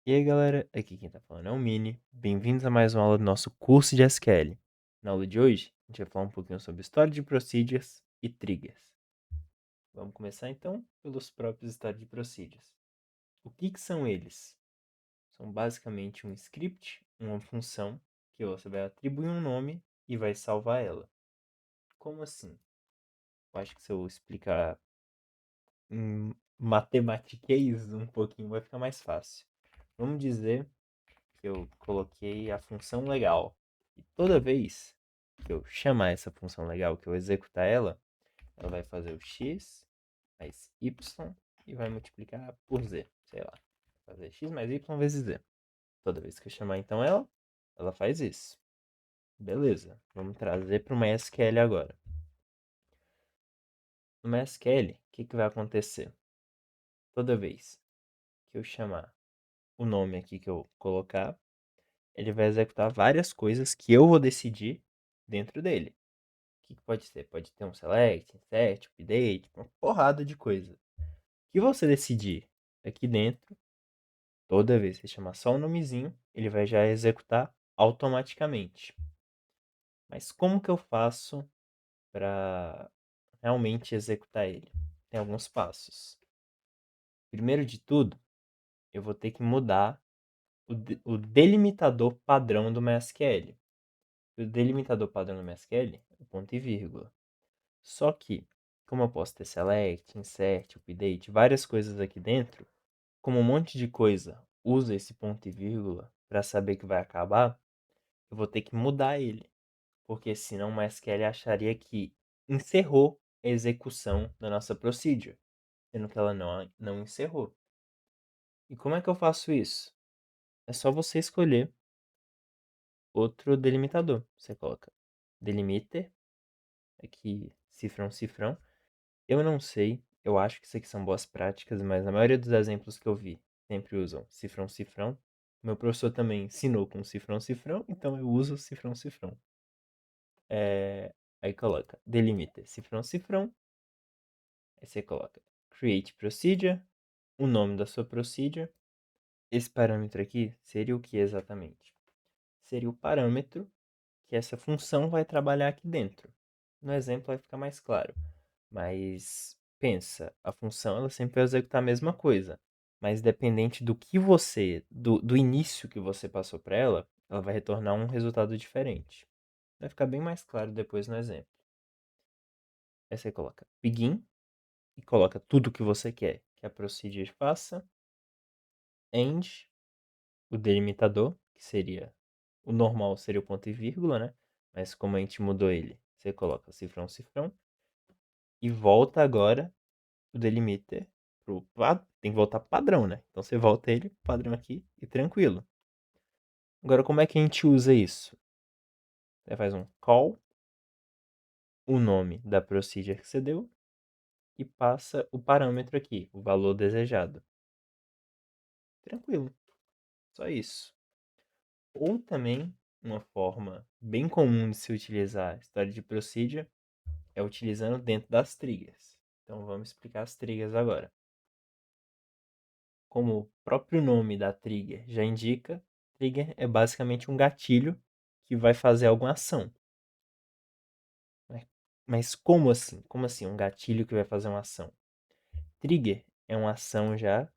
E aí galera, aqui quem tá falando é o Mini. Bem-vindos a mais uma aula do nosso curso de SQL. Na aula de hoje, a gente vai falar um pouquinho sobre história de procedures e triggers. Vamos começar então pelos próprios história de procedures. O que são eles? São basicamente um script, uma função, que você vai atribuir um nome e vai salvar ela. Como assim? Eu acho que se eu explicar em matematiquês um pouquinho vai ficar mais fácil. Vamos dizer que eu coloquei a função legal. E toda vez que eu chamar essa função legal, que eu executar ela, ela vai fazer o x mais y e vai multiplicar por z. Sei lá. Fazer x mais y vezes z. Toda vez que eu chamar então ela faz isso. Beleza. Vamos trazer para o MySQL agora. No MySQL, o que vai acontecer? Toda vez que eu chamar o nome aqui que eu colocar, ele vai executar várias coisas que eu vou decidir dentro dele. O que pode ser? Pode ter um select, insert, update, uma porrada de coisa. O que você decidir aqui dentro, toda vez que você chamar só o nomezinho, ele vai já executar automaticamente. Mas como que eu faço para realmente executar ele? Tem alguns passos. Primeiro de tudo, eu vou ter que mudar o delimitador padrão do MySQL. O delimitador padrão do MySQL é o ponto e vírgula. Só que, como eu posso ter select, insert, update, várias coisas aqui dentro, como um monte de coisa usa esse ponto e vírgula para saber que vai acabar, eu vou ter que mudar ele. Porque senão o MySQL acharia que encerrou a execução da nossa procedure, sendo que ela não encerrou. E como é que eu faço isso? É só você escolher outro delimitador. Você coloca delimiter, aqui cifrão, cifrão. Eu não sei, eu acho que isso aqui são boas práticas, mas na maioria dos exemplos que eu vi, sempre usam cifrão, cifrão. Meu professor também ensinou com cifrão, cifrão, então eu uso cifrão, cifrão. Aí coloca delimiter cifrão, cifrão. Aí você coloca create procedure, o nome da sua procedure. Esse parâmetro aqui seria o que exatamente? Seria o parâmetro que essa função vai trabalhar aqui dentro. No exemplo vai ficar mais claro. Mas pensa, a função ela sempre vai executar a mesma coisa. Mas dependente do que você, do início que você passou para ela vai retornar um resultado diferente. Vai ficar bem mais claro depois no exemplo. Aí você coloca begin e coloca tudo que você quer que a procedure faça. End, o delimitador, que seria o normal seria o ponto e vírgula, né? Mas como a gente mudou ele, você coloca cifrão, cifrão. E volta agora o delimiter tem que voltar pro padrão, né? Então você volta ele, padrão aqui, e tranquilo. Agora, como é que a gente usa isso? Você faz um call, o nome da procedure que você deu, e passa o parâmetro aqui, o valor desejado. Tranquilo, só isso. Ou também, uma forma bem comum de se utilizar a história de procedure é utilizando dentro das triggers. Então vamos explicar as triggers agora. Como o próprio nome da trigger já indica, trigger é basicamente um gatilho que vai fazer alguma ação. Mas como assim? Como assim um gatilho que vai fazer uma ação? Trigger é uma ação já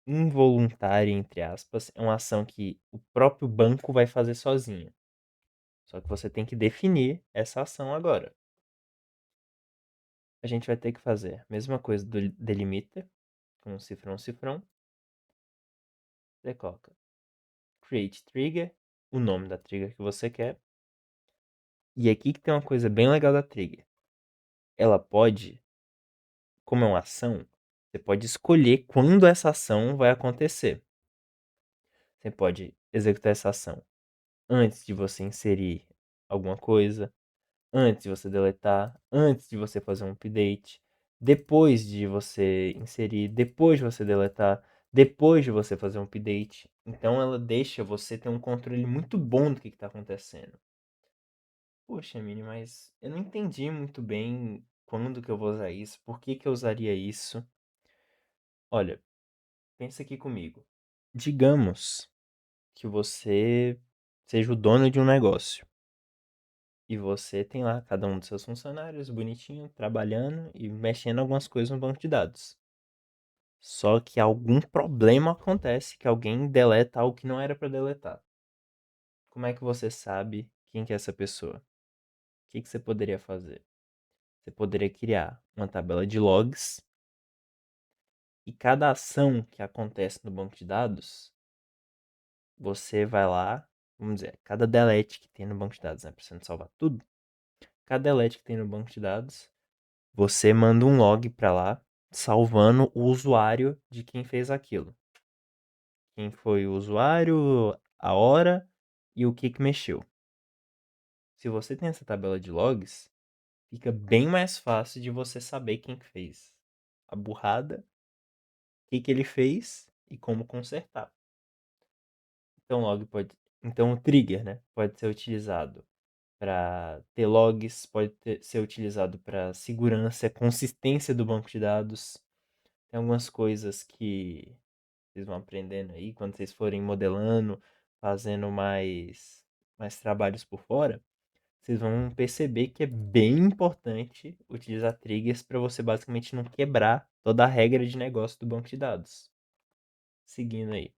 involuntária, entre aspas, é uma ação que o próprio banco vai fazer sozinho. Só que você tem que definir essa ação agora. A gente vai ter que fazer a mesma coisa do delimiter, com cifrão, cifrão. Você coloca create trigger, o nome da trigger que você quer. E aqui que tem uma coisa bem legal da trigger. Ela pode, como é uma ação, você pode escolher quando essa ação vai acontecer. Você pode executar essa ação antes de você inserir alguma coisa, antes de você deletar, antes de você fazer um update, depois de você inserir, depois de você deletar, depois de você fazer um update. Então ela deixa você ter um controle muito bom do que está acontecendo. Poxa, Mini, mas eu não entendi muito bem quando que eu vou usar isso, por que que eu usaria isso. Olha, pensa aqui comigo. Digamos que você seja o dono de um negócio e você tem lá cada um dos seus funcionários bonitinho, trabalhando e mexendo algumas coisas no banco de dados. Só que algum problema acontece que alguém deleta algo que não era para deletar. Como é que você sabe quem que é essa pessoa? O que que você poderia fazer? Você poderia criar uma tabela de logs e cada ação que acontece no banco de dados, você vai lá, vamos dizer, cada delete que tem no banco de dados, né? Precisando salvar tudo. Cada delete que tem no banco de dados, você manda um log para lá, salvando o usuário de quem fez aquilo. Quem foi o usuário, a hora e o que mexeu. Se você tem essa tabela de logs, fica bem mais fácil de você saber quem que fez a burrada, o que ele fez e como consertar. Então, então o trigger, né, pode ser utilizado para ter logs, ser utilizado para segurança, consistência do banco de dados. Tem algumas coisas que vocês vão aprendendo aí quando vocês forem modelando, fazendo mais trabalhos por fora. Vocês vão perceber que é bem importante utilizar triggers para você basicamente não quebrar toda a regra de negócio do banco de dados. Seguindo aí.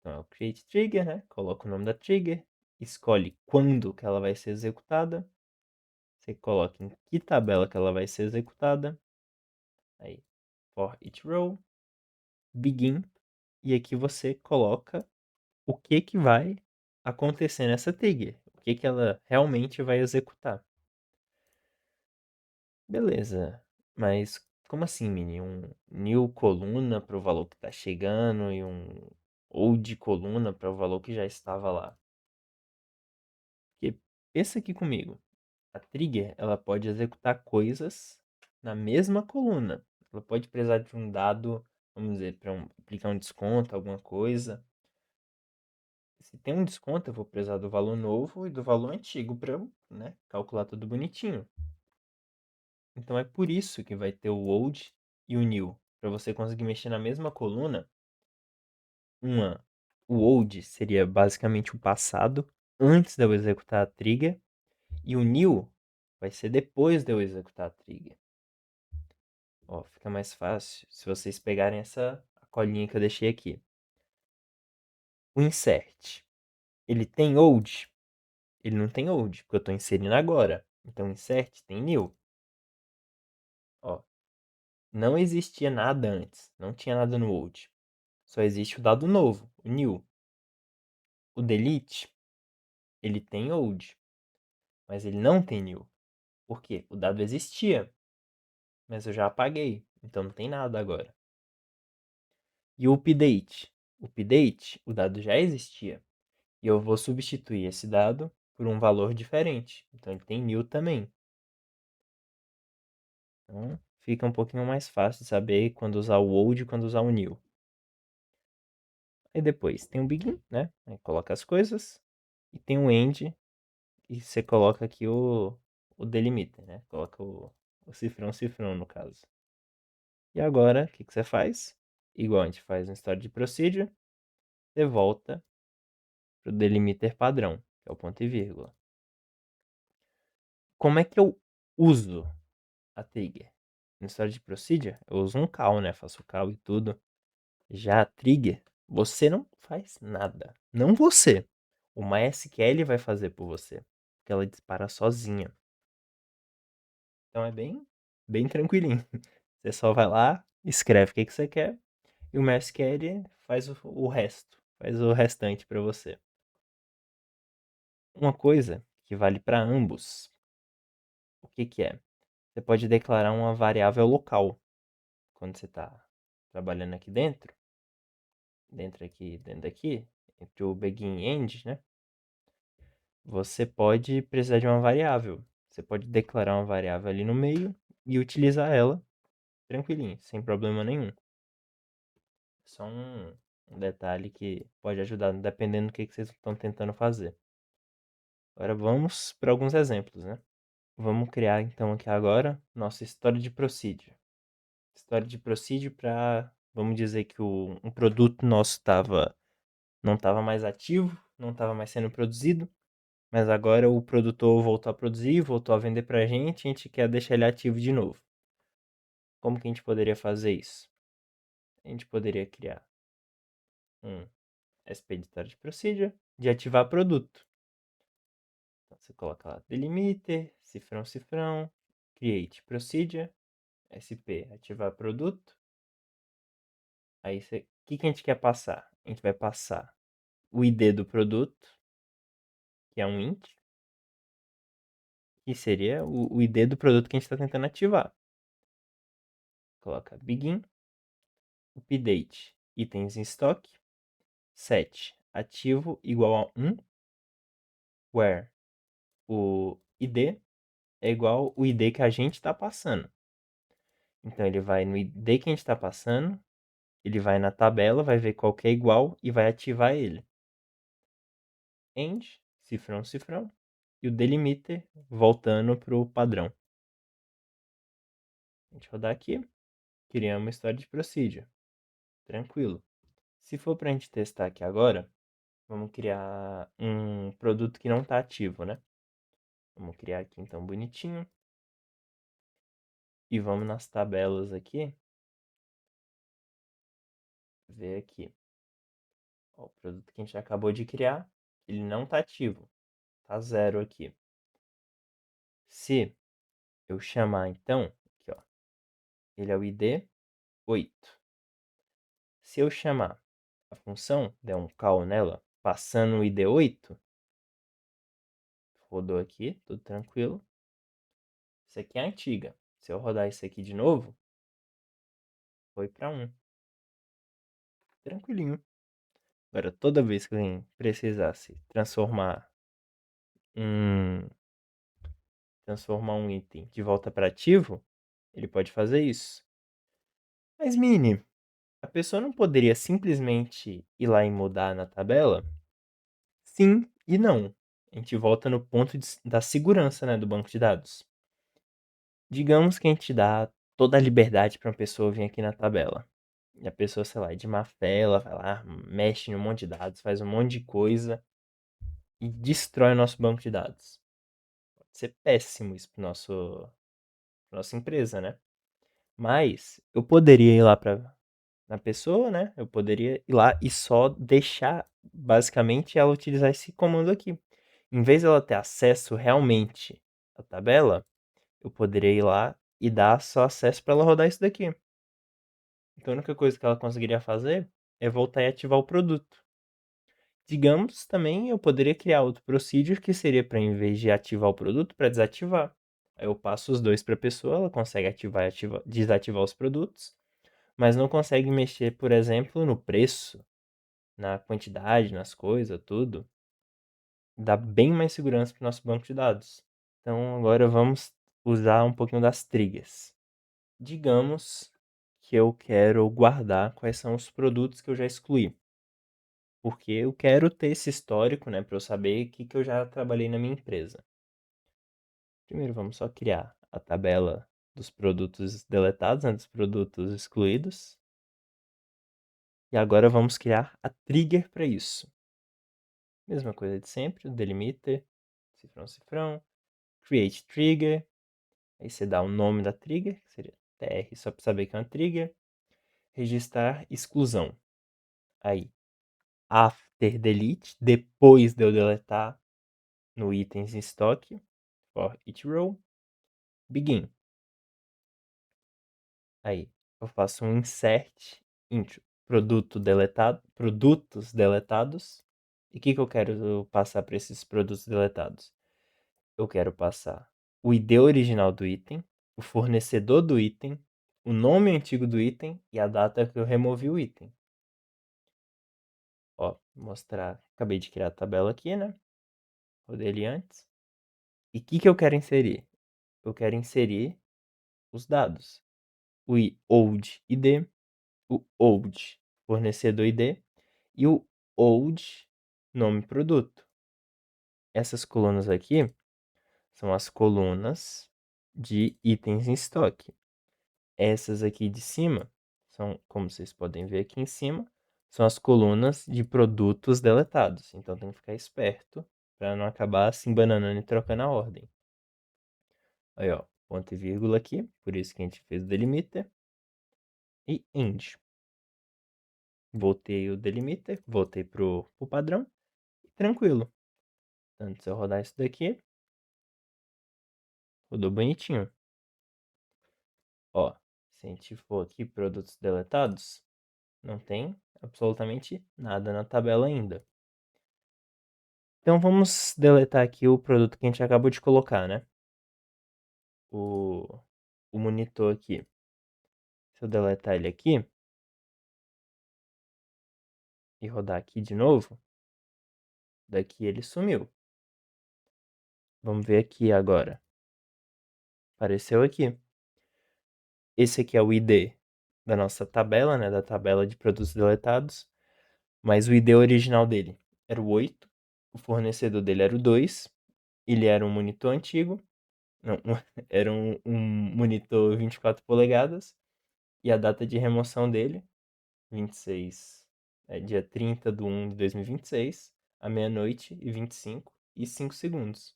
Então, é o create trigger, né? Coloca o nome da trigger, escolhe quando que ela vai ser executada, você coloca em que tabela que ela vai ser executada, aí for each row, begin, e aqui você coloca o que vai acontecer nessa trigger, o que ela realmente vai executar. Beleza, mas como assim, Mini? Um new coluna para o valor que está chegando e um old coluna para o valor que já estava lá? Porque pensa aqui comigo, a trigger ela pode executar coisas na mesma coluna. Ela pode precisar de um dado, vamos dizer, para aplicar um desconto, alguma coisa. Se tem um desconto, eu vou precisar do valor novo e do valor antigo para, né, calcular tudo bonitinho. Então é por isso que vai ter o old e o new, para você conseguir mexer na mesma coluna. O old seria basicamente o passado, antes de eu executar a trigger, e o new vai ser depois de eu executar a trigger. Ó, fica mais fácil se vocês pegarem essa colinha que eu deixei aqui. O insert, ele tem old? Ele não tem old, porque eu estou inserindo agora. Então, insert tem new. Ó, não existia nada antes, não tinha nada no old. Só existe o dado novo, o new. O delete, ele tem old, mas ele não tem new. Por quê? O dado existia, mas eu já apaguei, então não tem nada agora. E o update? O update, o dado já existia, e eu vou substituir esse dado por um valor diferente. Então ele tem new também. Então fica um pouquinho mais fácil de saber quando usar o old e quando usar o new. Aí depois tem o begin, né? Aí coloca as coisas. E tem o end, e você coloca aqui o delimiter, né? Coloca o cifrão no caso. E agora, o que você faz? Igual a gente faz no Story de Procedure, você volta para o delimiter padrão, que é o ponto e vírgula. Como é que eu uso a trigger? No Story de Procedure, eu uso um call, né? Faço call e tudo. Já a trigger, você não faz nada. Não você. O MySQL vai fazer por você. Porque ela dispara sozinha. Então é bem tranquilinho. Você só vai lá, escreve o que você quer. E o MySQL faz o resto. Faz o restante para você. Uma coisa que vale para ambos. O que é? Você pode declarar uma variável local. Quando você está trabalhando aqui dentro. Dentro daqui. Entre o begin e end, né? Você pode precisar de uma variável. Você pode declarar uma variável ali no meio e utilizar ela tranquilinho, sem problema nenhum. Só um detalhe que pode ajudar dependendo do que vocês estão tentando fazer. Agora vamos para alguns exemplos, né? Vamos criar então aqui agora nossa história de procedure. História de procedure para Vamos dizer que um produto nosso não estava mais ativo, não estava mais sendo produzido, mas agora o produtor voltou a produzir, voltou a vender para a gente quer deixar ele ativo de novo. Como que a gente poderia fazer isso? A gente poderia criar um expeditório de procedure de ativar produto. Então, você coloca lá delimiter, cifrão, cifrão, create procedure, sp, ativar produto. Aí, o que a gente quer passar? A gente vai passar o ID do produto, que é um int, que seria o ID do produto que a gente está tentando ativar. Coloca begin, update, itens em estoque, set, ativo igual a 1, where o ID é igual o ID que a gente está passando. Então, ele vai no ID que a gente está passando, ele vai na tabela, vai ver qual que é igual e vai ativar ele. End, cifrão, cifrão, e o delimiter voltando para o padrão. A gente rodar aqui, criamos uma história de procedure. Tranquilo. Se for para a gente testar aqui agora, vamos criar um produto que não está ativo, né? Vamos criar aqui então bonitinho. E vamos nas tabelas aqui. Ver aqui. Ó, o produto que a gente acabou de criar, ele não está ativo. Está 0 aqui. Se eu chamar então, aqui ó, ele é o ID 8. Se eu chamar a função, der um call nela, passando o ID 8, rodou aqui, tudo tranquilo. Isso aqui é a antiga. Se eu rodar isso aqui de novo, foi para 1. Tranquilinho. Agora, toda vez que alguém precisasse um, transformar um item de volta para ativo, ele pode fazer isso. Mas, Mini, a pessoa não poderia simplesmente ir lá e mudar na tabela? Sim e não. A gente volta no ponto da segurança, né, do banco de dados. Digamos que a gente dá toda a liberdade para uma pessoa vir aqui na tabela. E a pessoa, sei lá, é de má fé, ela vai lá, mexe em um monte de dados, faz um monte de coisa e destrói o nosso banco de dados. Pode ser péssimo isso para nossa empresa, né? Mas eu poderia ir lá na pessoa, né? Eu poderia ir lá e só deixar, basicamente, ela utilizar esse comando aqui. Em vez de ela ter acesso realmente à tabela, eu poderia ir lá e dar só acesso para ela rodar isso daqui. Então a única coisa que ela conseguiria fazer é voltar e ativar o produto. Digamos, também eu poderia criar outro procedure que seria para, em vez de ativar o produto, para desativar. Aí eu passo os dois para a pessoa, ela consegue ativar e desativar os produtos, mas não consegue mexer, por exemplo, no preço, na quantidade, nas coisas, tudo. Dá bem mais segurança para o nosso banco de dados. Então agora vamos usar um pouquinho das triggers. Digamos que eu quero guardar quais são os produtos que eu já excluí. Porque eu quero ter esse histórico, né, para eu saber o que eu já trabalhei na minha empresa. Primeiro, vamos só criar a tabela dos produtos deletados, né, dos produtos excluídos. E agora vamos criar a trigger para isso. Mesma coisa de sempre, o delimiter, cifrão, cifrão, create trigger. Aí você dá o nome da trigger, que seria tr, só para saber que é uma trigger. Registrar exclusão. Aí, after delete, depois de eu deletar no itens em estoque, for each row, begin. Aí, eu faço um insert into produtos deletados. E o que eu quero passar para esses produtos deletados? Eu quero passar o ID original do item, o fornecedor do item, o nome antigo do item e a data que eu removi o item. Ó, mostrar. Acabei de criar a tabela aqui, né? Rodei ele antes. E o que eu quero inserir? Eu quero inserir os dados. O old ID, o old fornecedor ID e o old nome produto. Essas colunas aqui são as colunas de itens em estoque. Essas aqui de cima são, como vocês podem ver aqui em cima, são as colunas de produtos deletados. Então tem que ficar esperto para não acabar se embananando e trocando a ordem. Aí, ó, ponto e vírgula aqui, por isso que a gente fez o delimiter. E end. Voltei o delimiter, voltei pro padrão. Tranquilo. Então, se eu rodar isso daqui, rodou bonitinho. Ó, se a gente for aqui, produtos deletados, não tem absolutamente nada na tabela ainda. Então vamos deletar aqui o produto que a gente acabou de colocar, né? O monitor aqui. Se eu deletar ele aqui e rodar aqui de novo, daqui ele sumiu. Vamos ver aqui agora. Apareceu aqui. Esse aqui é o ID da nossa tabela, né? Da tabela de produtos deletados. Mas o ID original dele era o 8. O fornecedor dele era o 2. Ele era um monitor antigo. Não, era um monitor 24 polegadas. E a data de remoção dele, 26, dia 30 de 1 de 2026, à meia-noite e 25 e 5 segundos.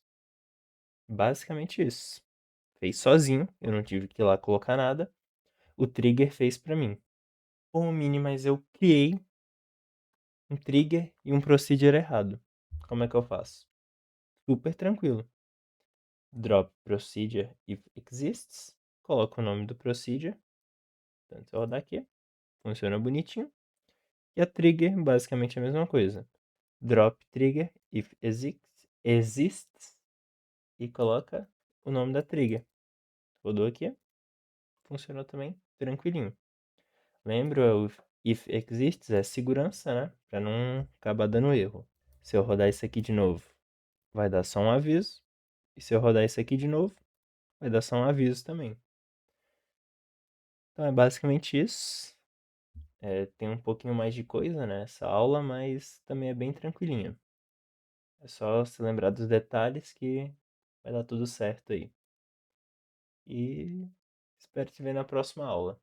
Basicamente isso. Fez sozinho, eu não tive que ir lá colocar nada. O trigger fez pra mim. Pô, Mini, mas eu criei um trigger e um procedure errado. Como é que eu faço? Super tranquilo. Drop procedure if exists. Coloco o nome do procedure. Então, se eu rodar aqui, funciona bonitinho. E a trigger, basicamente a mesma coisa. Drop trigger if exists e coloca o nome da trigger. Rodou aqui, funcionou também tranquilinho. Lembra, o if exists é segurança, né? Para não acabar dando erro. Se eu rodar isso aqui de novo, vai dar só um aviso. E se eu rodar isso aqui de novo, vai dar só um aviso também. Então é basicamente isso. Tem um pouquinho mais de coisa nessa aula, mas também é bem tranquilinha. É só se lembrar dos detalhes que vai dar tudo certo aí. E espero te ver na próxima aula.